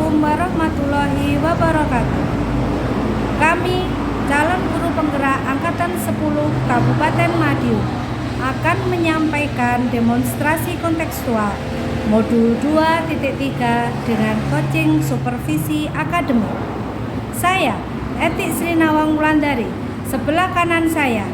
Assalamualaikum warahmatullahi wabarakatuh. Kami, calon guru penggerak Angkatan 10 Kabupaten Madiun, akan menyampaikan demonstrasi kontekstual Modul 2.3 dengan coaching supervisi akademik. Saya, Etik Sri Nawang Wulandari. Sebelah kanan saya,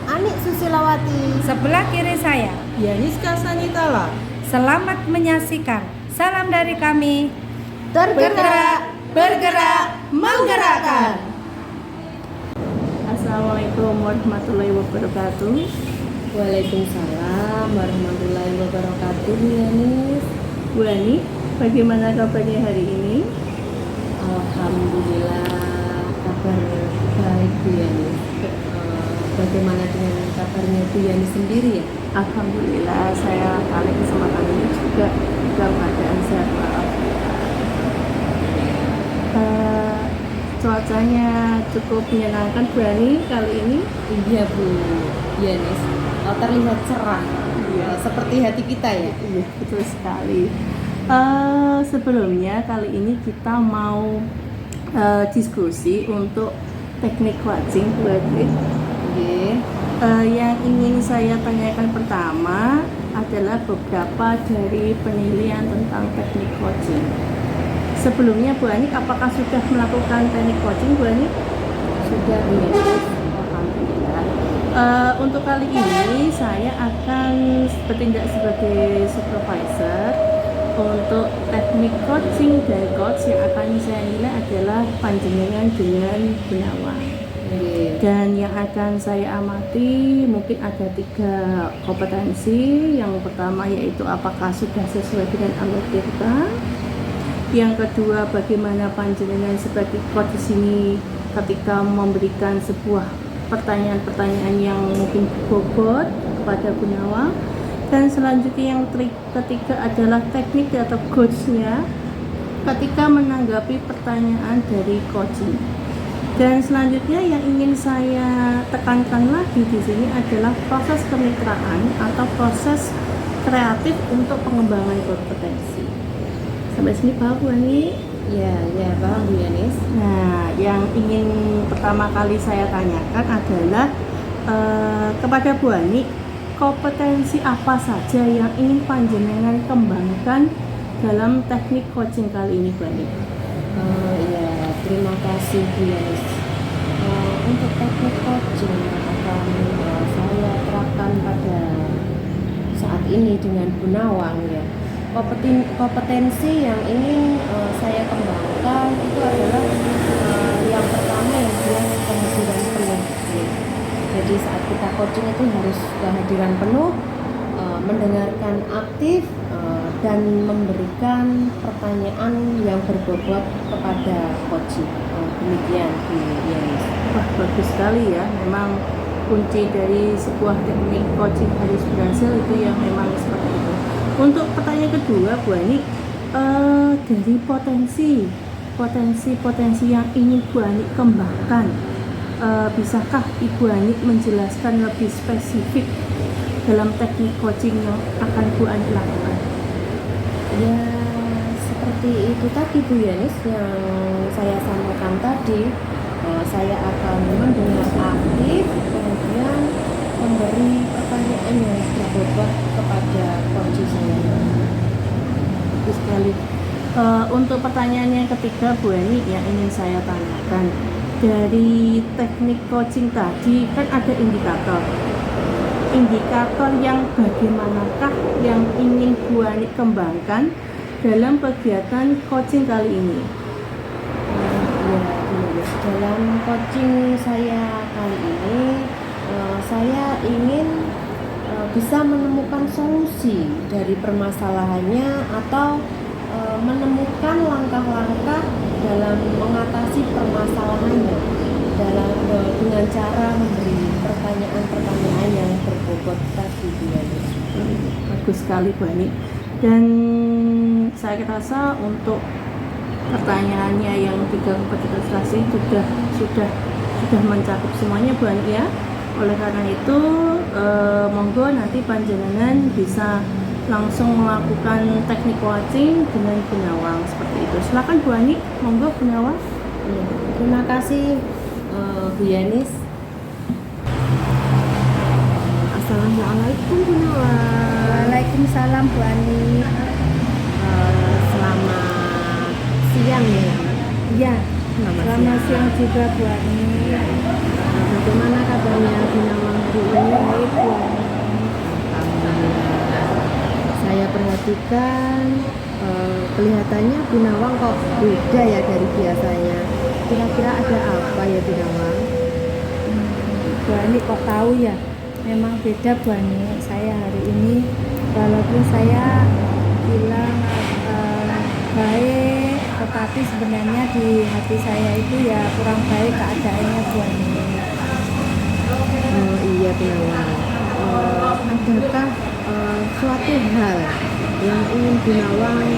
Anik Susilawati. sebelah kiri saya, Yaniska Sanitala. Selamat menyaksikan. Salam dari kami. Tergerak, bergerak, menggerakkan. Assalamualaikum warahmatullahi wabarakatuh. Waalaikumsalam warahmatullahi wabarakatuh. Yanis, Bu Ani, bagaimana kabarnya hari ini? alhamdulillah kabar baik Bu Yanis. Bagaimana dengan kabarnya Bu Yanis sendiri ya? Alhamdulillah, saya kali kesempatan ini juga dalam keadaan sehat walafiat. Cuacanya cukup menyenangkan Bu Ani kali ini. Iya Bu Yanis, terlihat cerah. Seperti hati kita ya. Iya, betul sekali. Sebelumnya kali ini kita mau diskusi untuk teknik coaching Bu Ani. Yang ingin saya tanyakan pertama adalah beberapa dari penilaian tentang teknik coaching. Sebelumnya Bu Ani, apakah sudah melakukan teknik coaching Bu Ani? Sudah Bu Yanis. Alhamdulillah. Untuk kali ini saya akan bertindak sebagai supervisor untuk teknik coaching dari coach yang akan saya nilai adalah panjenengan dengan Gunawan. Dan yang akan saya amati mungkin ada 3 kompetensi. Yang pertama yaitu apakah sudah sesuai dengan alur kita. Yang kedua, bagaimana panjenengan sebagai coach di sini ketika memberikan sebuah pertanyaan-pertanyaan yang mungkin bobot kepada Gunawan. Dan selanjutnya yang ketiga adalah teknik atau coachnya ketika menanggapi pertanyaan dari coaching. Dan selanjutnya yang ingin saya tekankan lagi di sini adalah proses kemitraan atau proses kreatif untuk pengembangan kompetensi. Sampai sini paham Bu Ani? Ya paham Bu Yanis. Nah, yang ingin pertama kali saya tanyakan adalah kepada Bu Ani, kompetensi apa saja yang ingin panjenengan kembangkan dalam teknik coaching kali ini Bu Ani? Terima kasih Bu Yanis. Untuk teknik coaching yang akan saya terapkan pada saat ini dengan Gunawan ya. Kompetensi yang ingin saya kembangkan itu adalah yang pertama yang bilang kehadiran penuh. Jadi saat kita coaching itu harus kehadiran penuh, mendengarkan aktif, dan memberikan pertanyaan yang berbobot kepada coaching. Demikian Bu Yanis. Wah, bagus sekali ya. Memang kunci dari sebuah teknik coaching harus berhasil itu yang memang seperti itu. Untuk pertanyaan kedua Bu Ani, dari potensi yang ingin Bu Ani kembangkan, bisakah Ibu Ani menjelaskan lebih spesifik dalam teknik coaching yang akan Bu Ani lakukan? Ya, seperti itu tadi Bu Yanis yang saya sampaikan tadi. Saya akan mendengar aktif, kemudian memberi pertanyaan yang berbobot kepada coach saya. Bagus sekali. Untuk pertanyaan yang ketiga Bu Ani yang ingin saya tanyakan, dari teknik coaching tadi kan ada indikator yang bagaimanakah yang ingin Bu Ani kembangkan dalam kegiatan coaching kali ini? Dalam coaching saya kali ini, saya ingin bisa menemukan solusi dari permasalahannya atau menemukan langkah-langkah dalam mengatasi permasalahannya dengan cara memberi pertanyaan-pertanyaan yang berbobot tadi Bu Yanis. Bagus sekali Bu Ani. Dan saya rasa untuk pertanyaannya yang 3 kompetensi sudah mencakup semuanya Bu Ani ya. Oleh karena itu monggo nanti panjenengan bisa langsung melakukan teknik coaching dengan Bu Nawang seperti itu. Silakan Bu Ani, monggo Bu Nawang. Iya, terima kasih Bu Yanis. Assalamualaikum Bu Nawang. Waalaikumsalam Bu Ani. Selamat siang ya. Iya, Selamat selamat siang juga Bu Ani. Bagaimana kabarnya Bu Nawang hari ini? Baik Bu Ani. Alhamdulillah. Saya perhatikan kelihatannya Bu Nawang kok beda ya dari biasanya. Kira-kira ada apa ya Bu Nawang? Bu Ani kok tahu ya? Memang beda Bu Ani. Saya hari ini walaupun saya bilang baik, tetapi sebenarnya di hati saya itu ya kurang baik keadaannya Bu Ani. Oh iya Bu Nawang. Adakah suatu hal yang ingin Bu Nawang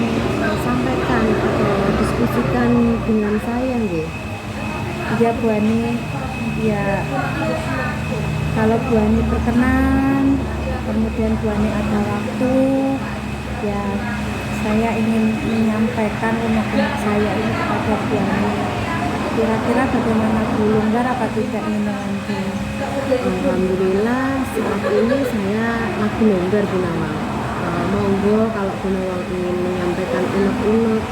sampaikan atau diskusikan dengan saya nggih? Iya Bu Ani, ya kalau Bu Ani berkenan, kemudian Bu Ani ada waktu, ya saya ingin menyampaikan unek-unek saya ini kepada Bu Ani. Kira-kira bagaimana Bu, longgar apa tidak ini nanti? Alhamdulillah saat ini saya lagi longgar Bu Nawang. Monggo kalau Bu Nawang ingin menyampaikan unek-unek,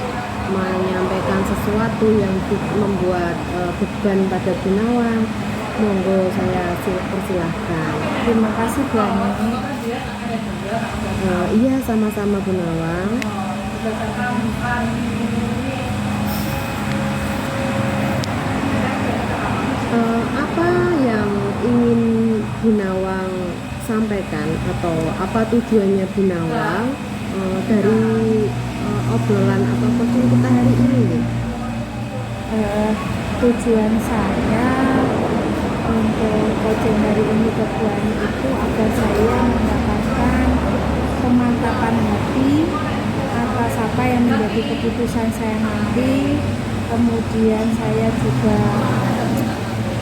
menyampaikan sesuatu yang membuat beban pada Bu Nawang, monggo saya persilahkan. Terima kasih Bu Ani. Iya sama-sama Bu Nawang. Apa yang ingin Bu Nawang sampaikan atau apa tujuannya Bu Nawang dari obrolan atau coaching kita hari ini? Tujuan saya untuk coaching hari ini ke Bu Ani itu agar saya mendapatkan pemantapan hati atas apa yang menjadi keputusan saya nanti. Kemudian saya juga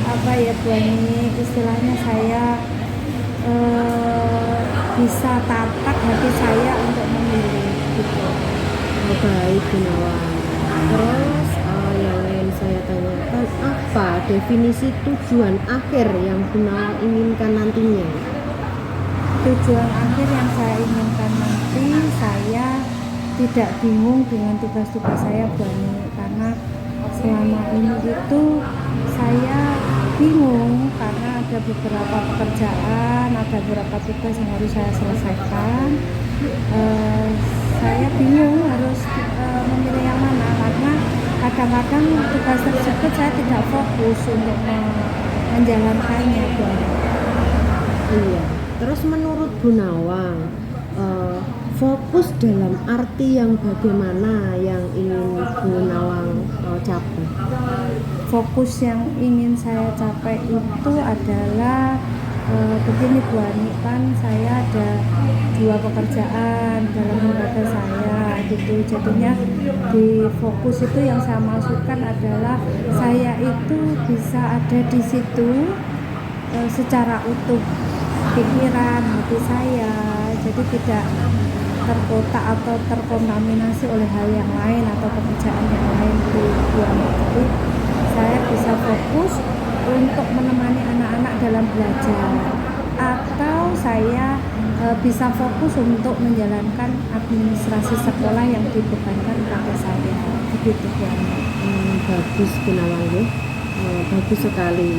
apa ya Bu Ani, istilahnya saya bisa tatak hati saya untuk memilih gitu. Baik Bu Nawang. Terus yang ingin saya tanyakan, apa definisi tujuan akhir yang Bu Nawang inginkan nantinya? Tujuan akhir yang saya inginkan nanti, saya tidak bingung dengan tugas-tugas saya Bu Ani, karena selama ini itu saya bingung karena ada beberapa pekerjaan, ada beberapa tugas yang harus saya selesaikan. Saya bingung harus memilih yang mana, karena kadang-kadang tugas tersebut saya tidak fokus untuk menjalankannya Bu Ani. Iya. Terus menurut Bu Nawang, fokus dalam arti yang bagaimana yang ingin Bu Nawang capai? Fokus yang ingin saya capai itu adalah begini Bu Ani, kan saya ada 2 pekerjaan dalam lembaga saya gitu. Jadinya di fokus itu yang saya maksudkan adalah saya itu bisa ada di situ secara utuh, pikiran, hati saya, jadi tidak terkotak atau terkontaminasi oleh hal yang lain atau pekerjaan yang lain di Bu Ani. Jadi saya bisa fokus untuk menemani anak-anak dalam belajar, atau saya bisa fokus untuk menjalankan administrasi sekolah yang dibebankan kepada saya. Begitu Bu Ani. Bagus Bu Nawang ya. Bagus sekali.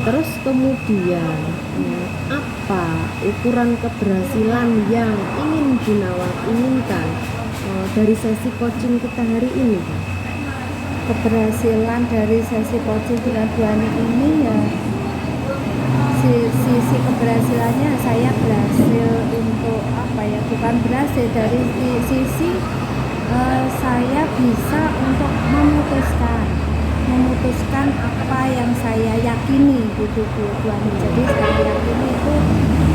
Terus kemudian apa ukuran keberhasilan yang ingin Bu Nawang inginkan dari sesi coaching kita hari ini, Pak? Keberhasilan dari sesi coaching dengan Bu Ani ini ya, sisi keberhasilannya saya berhasil untuk apa ya, bukan berhasil dari sisi saya bisa untuk memutuskan apa yang saya yakini gitu Bu Ani. Jadi saya yakini itu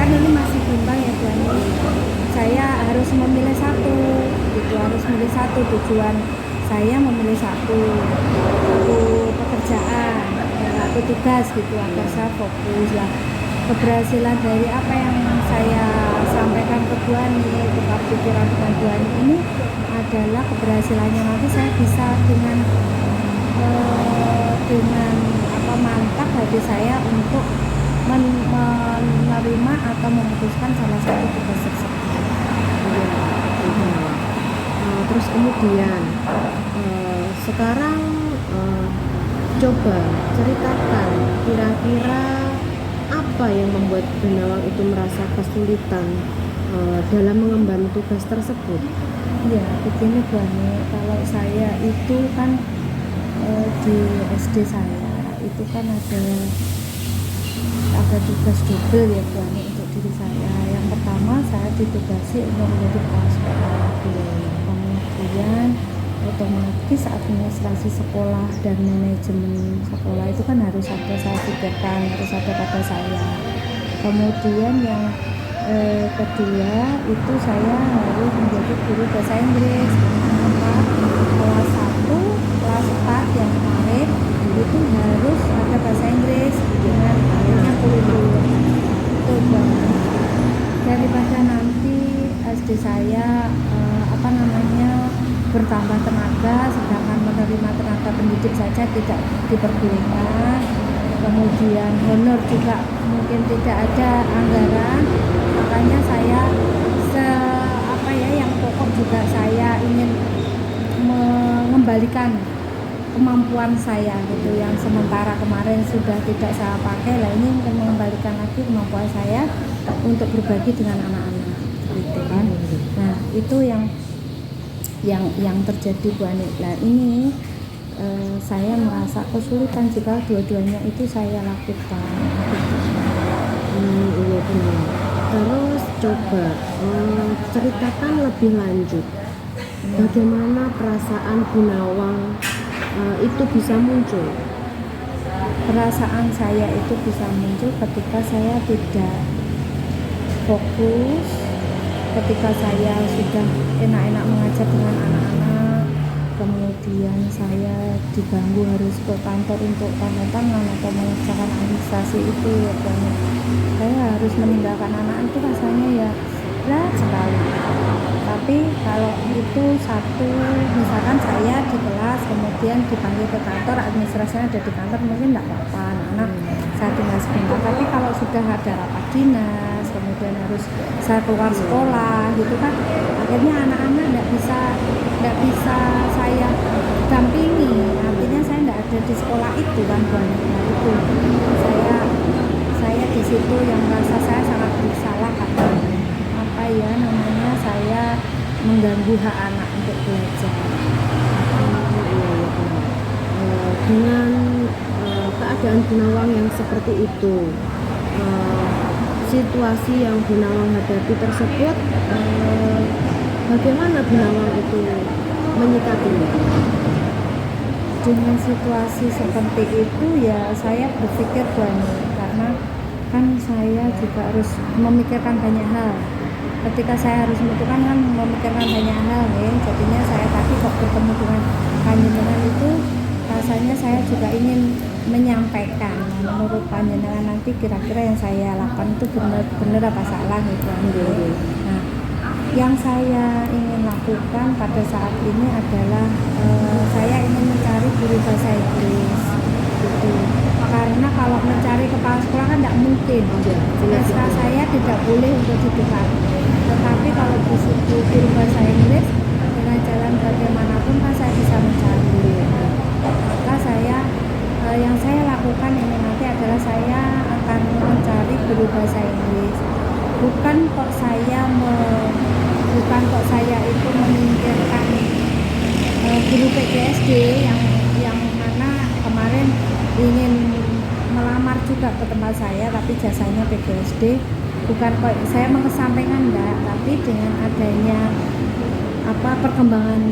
kan ini masih bimbang ya Bu Ani, saya harus memilih satu gitu, harus memilih satu. Tujuan saya memilih satu pekerjaan, satu tugas gitu agar saya fokus lah. Keberhasilan dari apa yang saya sampaikan ke Bu Ani kesyukuran dengan Tuhan ini adalah keberhasilannya nanti saya bisa dengan mantap hati saya untuk menerima atau memutuskan salah satu tugas tersebut. Iya, iya. Terus kemudian sekarang coba ceritakan kira-kira apa yang membuat Bu Nawang itu merasa kesulitan dalam mengemban tugas tersebut. Ya begini Bu Ani, kalau saya itu kan di SD saya itu kan ada tugas double ya Bu Ani untuk diri saya. Yang pertama saya ditugasi untuk menjadi kepala sekolah, kemudian otomatis administrasi sekolah dan manajemen sekolah itu kan harus ada, saya pikirkan harus ada pada saya. Kemudian yang kedua itu saya harus menjadi guru bahasa Inggris kelas 1, kelas 4 yang kemarin itu harus ada bahasa Inggris dengan adanya kurikulum itu banget. Daripada nanti SD saya bertambah tenaga sedangkan menerima tenaga pendidik saja tidak diperbolehkan, kemudian honor juga mungkin tidak ada anggaran, makanya saya yang pokok juga saya ingin mengembalikan kemampuan saya gitu, yang sementara kemarin sudah tidak saya pakai, lah ini untuk mengembalikan lagi kemampuan saya untuk berbagi dengan anak-anak gitu kan. Nah itu yang terjadi Bu Ani. Nah ini saya merasa kesulitan jika dua-duanya itu saya lakukan. Iya benar. Terus coba ceritakan lebih lanjut bagaimana perasaan Bu Nawang itu bisa muncul. Perasaan saya itu bisa muncul ketika saya tidak fokus, ketika saya sudah enak-enak mengajar dengan anak-anak, kemudian saya diganggu harus ke kantor untuk tanda tangan atau mengerjakan administrasi itu ya kan. Saya harus meninggalkan anak itu rasanya ya berat sekali. Tapi kalau itu satu, misalkan saya di kelas kemudian dipanggil ke kantor, administrasinya ada di kantor, mungkin tidak apa-apa, anak saya tinggal sebentar. Tapi kalau sudah ada rapat dinas, kemudian harus saya keluar sekolah gitu kan, akhirnya anak-anak tidak bisa saya dampingi, artinya saya tidak ada di sekolah itu kan. Nah itu saya di situ yang merasa saya sangat bersalah karena saya mengganggu hak anak untuk belajar. Dengan keadaan Bu Nawang yang seperti itu, situasi yang Bu Nawang hadapi tersebut, bagaimana Bu Nawang itu menyikapinya? Dengan situasi seperti itu ya saya berpikir banyak, karena kan saya juga harus memikirkan banyak hal. Ketika saya harus menentukan kan memikirkan banyak hal ya, jadinya saya tadi kok bertemu dengan panjenengan itu rasanya saya juga ingin menyampaikan menurut panjenengan nanti kira-kira yang saya lakukan itu benar apa salah gitu. Nah, yang saya ingin lakukan pada saat ini adalah saya ingin mencari guru bahasa Inggris gitu. Karena kalau mencari kepala sekolah kan tidak mungkin, SK saya tidak boleh untuk didekat. Tetapi kalau di situ guru bahasa Inggris dengan jalan bagaimanapun kan saya bisa mencari. Maka yang saya lakukan ini nanti adalah saya akan mencari guru bahasa Inggris. Bukan kok saya itu menyingkirkan guru PGSD yang mana kemarin ingin melamar juga ke tempat saya, tapi jasanya PGSD. Bukan kok saya mengesampingkan enggak, tapi dengan adanya perkembangan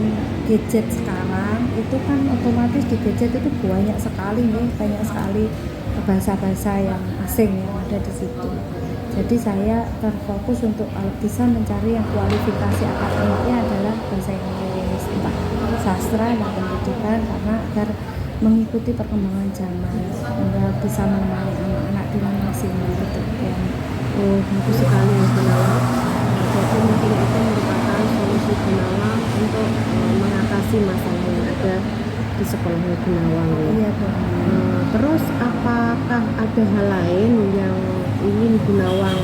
gadget sekarang itu kan otomatis di gadget itu banyak sekali bahasa-bahasa yang asing yang ada di situ. Jadi saya terfokus untuk kalau bisa mencari yang kualifikasi akademiknya adalah bahasa Inggris, entah sastra dan pendidikan, karena agar mengikuti perkembangan zaman, agar bisa menemani anak-anak dengan maksimal gitu. Bagus sekali ya Bu Nawang. Jadi mungkin itu merupakan mengatasi masalah yang ada di sekolahnya Gunawan ya. Iya Bu. Terus apakah ada hal lain yang ingin Gunawan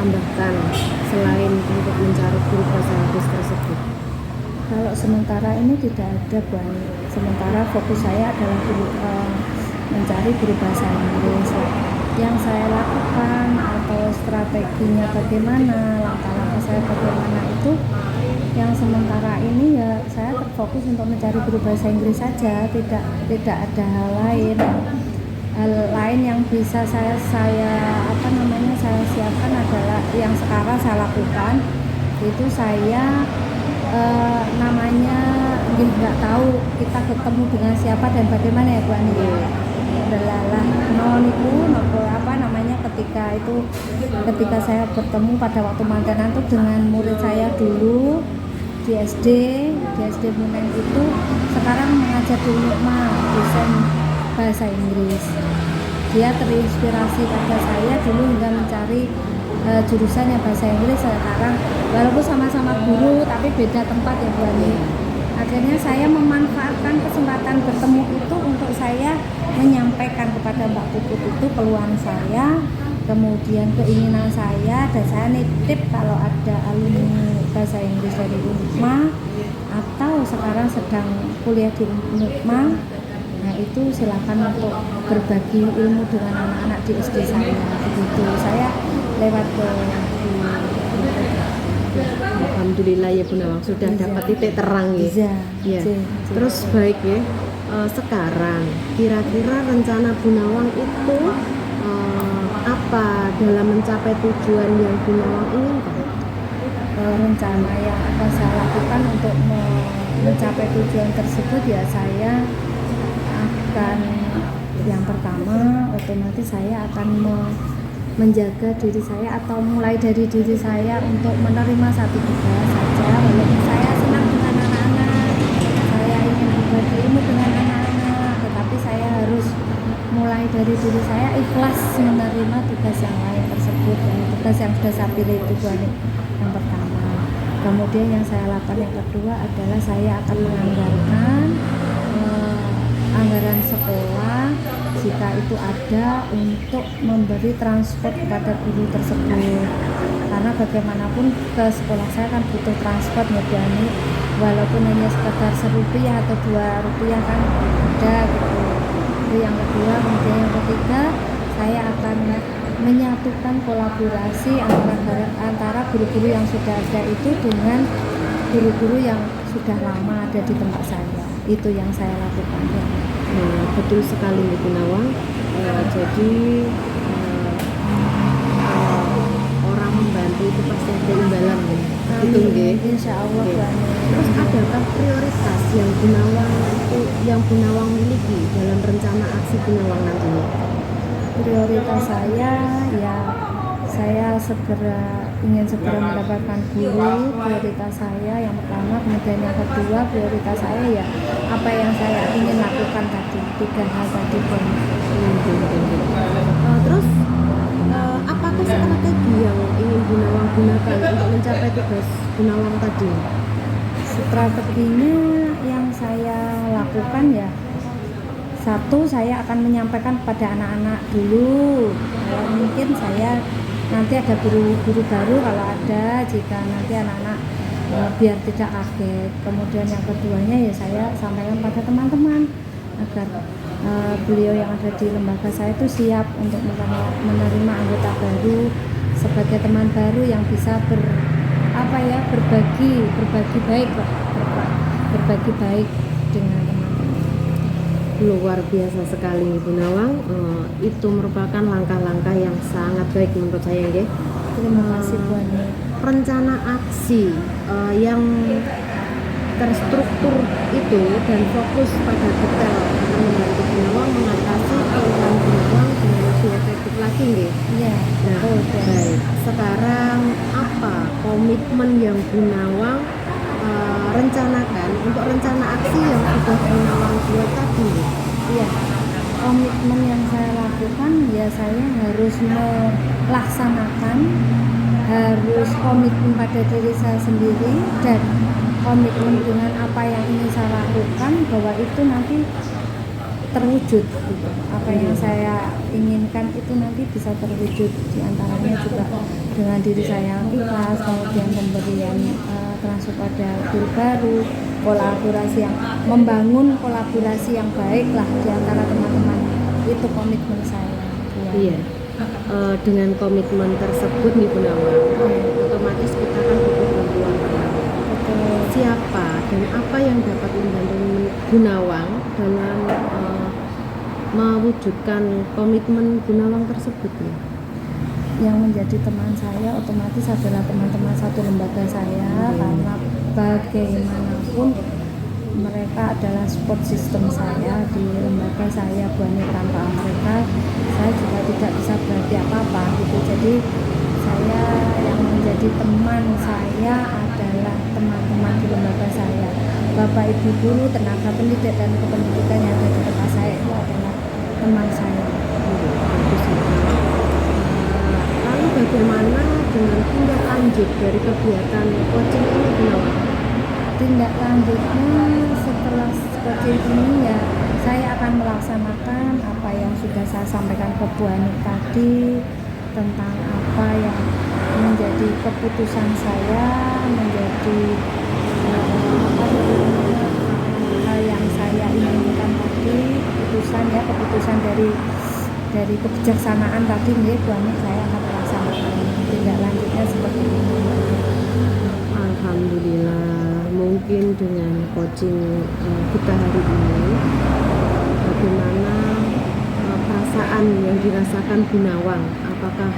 tambahkan selain untuk mencari guru bahasa Inggris tersebut? Kalau sementara ini tidak ada Bu Ani. Sementara fokus saya adalah mencari guru bahasa Inggris. Yang saya lakukan atau strateginya bagaimana, langkah-langkah saya bagaimana itu yang sementara ini ya saya terfokus untuk mencari guru bahasa Inggris saja, tidak ada hal lain yang bisa saya siapkan adalah yang sekarang saya lakukan itu saya nggak tahu kita ketemu dengan siapa dan bagaimana ya Bu Ani. Delalah ketika saya bertemu pada waktu mantenan itu dengan murid saya dulu di SD Munen itu sekarang mengajar di Nukma dosen bahasa Inggris. Dia terinspirasi pada saya dulu hingga mencari jurusan yang bahasa Inggris. Sekarang walaupun sama-sama guru tapi beda tempat ya Bu Ani. Akhirnya saya memanfaatkan kesempatan bertemu itu untuk saya menyampaikan kepada Mbak Puput itu keluhan saya, kemudian keinginan saya, dan saya nitip kalau ada alumni bahasa Inggris dari UNUKMA atau sekarang sedang kuliah di UNUKMA, nah itu silakan untuk berbagi ilmu dengan anak-anak di SD saya. Begitu saya lewat ke Alhamdulillah ya Bu Nawang sudah dapat titik terang ya. Ya. Terus baik ya. Sekarang kira-kira rencana Bu Nawang itu apa dalam mencapai tujuan yang Bu Nawang inginkan? Rencana yang akan saya lakukan untuk mencapai tujuan tersebut ya saya akan yang pertama otomatis saya akan menjaga diri saya atau mulai dari diri saya untuk menerima satu tugas saja. Walaupun saya senang dengan anak-anak, saya ingin berbagi ilmu dengan anak-anak, tetapi saya harus mulai dari diri saya ikhlas menerima tugas yang lain tersebut, dan tugas yang sudah saya pilih itu yang pertama. Kemudian yang saya lakukan yang kedua adalah saya akan menganggarkan anggaran sekolah jika itu ada untuk memberi transport kepada guru tersebut, karena bagaimanapun ke sekolah saya kan butuh transport ya Bu Ani, walaupun hanya sekitar Rp1 atau Rp2 kan ada gitu. Itu yang kedua. Kemudian yang ketiga saya akan menyatukan kolaborasi antara guru-guru yang sudah ada itu dengan guru-guru yang sudah lama ada di tempat saya. Itu yang saya lakukan ya. Betul sekali Bu Nawang. Jadi orang membantu itu pasti ada imbalan ya. Itu nggih. Insya Allah Bu Ani. Terus adakah prioritas yang Bu Nawang miliki dalam rencana aksi Bu Nawang nantinya? Prioritas saya ya saya ingin segera mendapatkan guru, prioritas saya yang pertama. Kemudian yang kedua prioritas saya ya apa yang saya ingin lakukan tadi, 3 hal tadi. Terus apakah strategi yang ingin Bu Nawang gunakan untuk mencapai tugas Bu Nawang tadi? Strateginya yang saya lakukan ya satu, saya akan menyampaikan kepada anak-anak dulu. Mungkin saya nanti ada guru-guru baru kalau ada, jika nanti anak-anak biar tidak kaget. Kemudian yang keduanya ya saya sampaikan pada teman-teman agar beliau yang ada di lembaga saya itu siap untuk menerima anggota baru sebagai teman baru yang bisa berbagi baik dengan teman-teman. Luar biasa sekali Bu Nawang. Itu merupakan langkah-langkah yang sangat baik menurut saya nggih. Terima kasih Bu Ani. Rencana aksi yang terstruktur itu dan fokus pada detail akan membantu Bu Nawang mengatasi keluhan Bu Nawang dengan lebih efektif lagi nggih. Iya. Nah, baik. Sekarang apa komitmen yang Bu Nawang rencanakan untuk rencana aksi yang sudah Bu Nawang buat tadi? Iya. Komitmen yang saya lakukan ya saya harus melaksanakan, harus komitmen pada diri saya sendiri dan komitmen dengan apa yang ingin saya lakukan bahwa itu nanti terwujud gitu. Apa yang saya inginkan itu nanti bisa terwujud, diantaranya juga dengan diri saya yang ikhlas, kemudian pemberian transfer pada guru baru, kolaborasi yang membangun kolaborasi yang baik lah di antara teman-teman, itu komitmen saya. Iya. Dengan komitmen tersebut nih Bu Nawang, otomatis kita kan butuh bantuan orang. Siapa dan apa yang dapat membantu Bu Nawang dalam mewujudkan komitmen Bu Nawang tersebut nih? Yang menjadi teman saya otomatis adalah teman-teman satu lembaga saya, karena bagaimanapun mereka adalah support system saya di lembaga saya. Bu Ani, tanpa mereka saya juga tidak bisa berarti apa-apa gitu. Jadi saya yang menjadi teman saya adalah teman-teman di lembaga saya, Bapak Ibu guru, tenaga pendidik dan kependidikan yang ada di tempat saya itu adalah teman saya. Lalu bagaimana dengan tindak lanjut dari kegiatan coaching ini Bu Nawang? Tindak lanjutnya setelah coaching ini ya saya akan melaksanakan apa yang sudah saya sampaikan ke Bu Ani tadi, tentang apa yang menjadi keputusan saya, menjadi hal yang saya inginkan tadi, keputusan dari kebijaksanaan tadi nih Bu Ani, saya akan melaksanakan tindak lanjutnya seperti ini. Alhamdulillah, mungkin dengan coaching kita hari ini, bagaimana perasaan yang dirasakan Bu Nawang? Apakah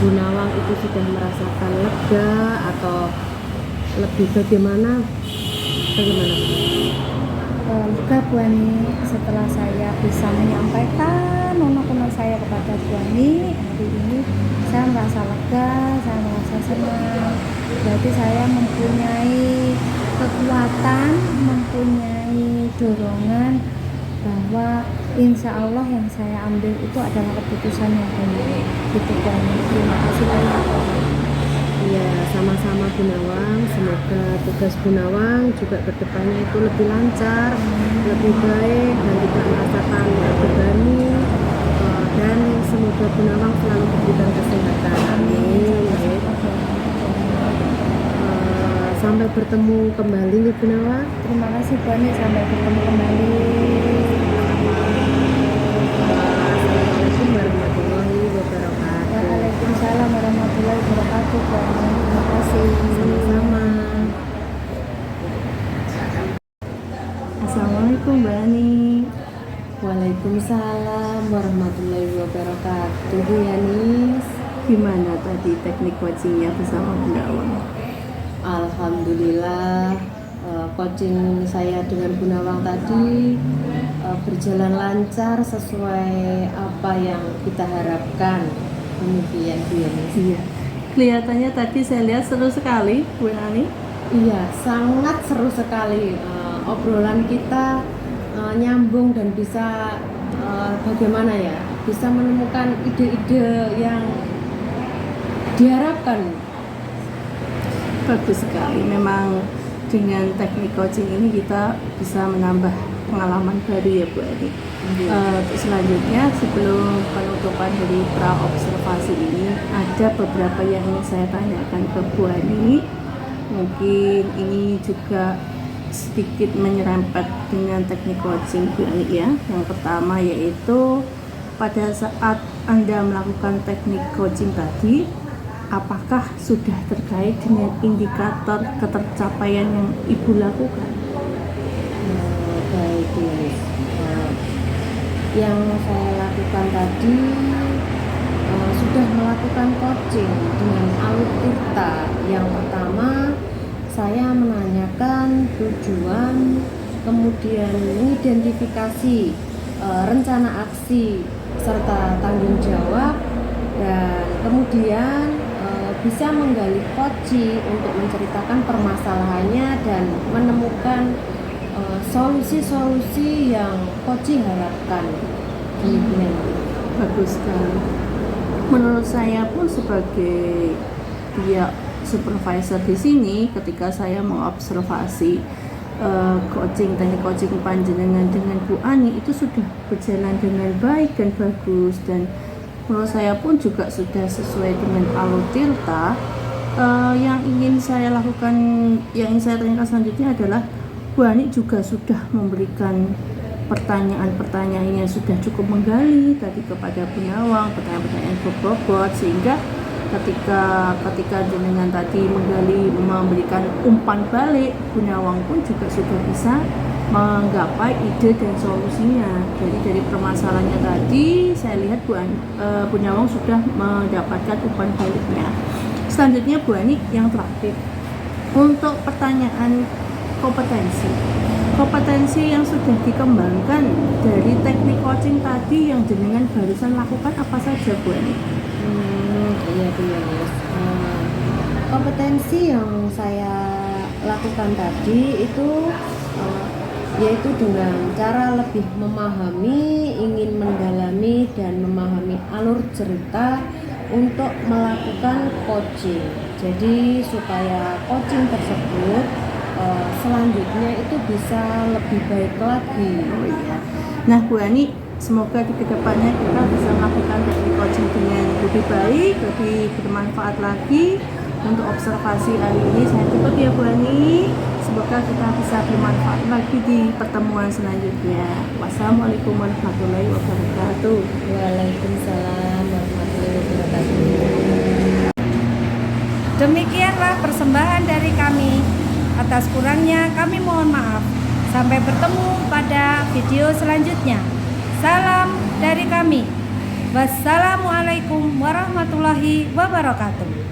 Bu Nawang itu sudah merasakan lega atau lebih bagaimana? Lega Bu Ani, setelah saya bisa menyampaikan unek-unek saya kepada Bu Ani hari ini, saya merasa lega, saya merasa senang. Berarti saya mempunyai kekuatan, mempunyai dorongan bahwa insya Allah yang saya ambil itu adalah keputusan yang benar. Gitu Bu Ani. Terima kasih banyak. Ya, sama-sama Bu Nawang. Semoga tugas Bu Nawang juga kedepannya itu lebih lancar, lebih baik, dan tidak merasakan terbebani. Dan semoga Bu Nawang selalu diberikan kesehatan. Amin. Sampai bertemu kembali nih Bu Nawang. Terima kasih Bu Ani, sampai bertemu kembali. Assalamualaikum warahmatullahi wabarakatuh. Waalaikumsalam warahmatullahi wabarakatuh. Terima kasih. Sama-sama. Assalamualaikum Mbak Ani. Waalaikumsalam warahmatullahi wabarakatuh. Bu Yanis, Gimana tadi teknik coachingnya bersama Bu Nawang? alhamdulillah, coaching saya dengan Bu Nawang tadi berjalan lancar sesuai apa yang kita harapkan. Demikian Bu Yanis. Iya. Kelihatannya tadi saya lihat seru sekali Bu Ani. Iya, sangat seru sekali. Obrolan kita nyambung dan bisa bagaimana ya, bisa menemukan ide-ide yang diharapkan. Bagus sekali. Memang dengan teknik coaching ini kita bisa menambah pengalaman baru ya Bu Ani. Untuk selanjutnya, sebelum penutupan dari pra observasi ini, ada beberapa yang ingin saya tanyakan ke Bu Ani. Mungkin ini juga sedikit menyerempet dengan teknik coaching Bu Ani ya. Yang pertama yaitu pada saat Anda melakukan teknik coaching tadi, apakah sudah terkait dengan indikator ketercapaian yang Ibu lakukan? Baik, Yanis. Yang saya lakukan tadi sudah melakukan coaching dengan alutsista. Yang pertama, saya menanyakan tujuan, kemudian mengidentifikasi rencana aksi serta tanggung jawab, dan kemudian bisa menggali coaching untuk menceritakan permasalahannya dan menemukan solusi-solusi yang coaching harapkan. Demikian. Bagus sekali. Menurut saya pun sebagai dia supervisor di sini, ketika saya mengobservasi teknik coaching panjenengan dengan Bu Ani itu sudah berjalan dengan baik dan bagus, dan menurut saya pun juga sudah sesuai dengan alur Tirta. Yang ingin saya lakukan, yang ingin saya tanyakan selanjutnya adalah Bu Ani juga sudah memberikan pertanyaan-pertanyaan yang sudah cukup menggali tadi kepada Bu Nawang, pertanyaan-pertanyaan berbobot, sehingga ketika jenengan tadi menggali, memberikan umpan balik, Bu Nawang pun juga sudah bisa menggapai ide dan solusinya. Jadi dari permasalahannya tadi saya lihat Bu Nawang sudah mendapatkan umpan baliknya. Selanjutnya Bu Ani, yang terakhir untuk pertanyaan kompetensi yang sudah dikembangkan dari teknik coaching tadi yang jenengan barusan lakukan apa saja Bu Ani? Iya benar Mas. Kompetensi yang saya lakukan tadi itu yaitu dengan cara lebih memahami, ingin mendalami dan memahami alur cerita untuk melakukan coaching. Jadi supaya coaching tersebut selanjutnya itu bisa lebih baik lagi. Oh iya. Nah Bu Ani, semoga di kedepannya kita bisa melakukan teknik coaching dengan lebih baik, lebih bermanfaat lagi. Untuk observasi hari ini saya tutup ya Bu Ani. Semoga kita bisa bermanfaat lagi di pertemuan selanjutnya. Wassalamualaikum warahmatullahi wabarakatuh. Waalaikumsalam warahmatullahi wabarakatuh. Demikianlah persembahan dari kami. Atas kurangnya kami mohon maaf. Sampai bertemu pada video selanjutnya. Salam dari kami. Wassalamualaikum warahmatullahi wabarakatuh.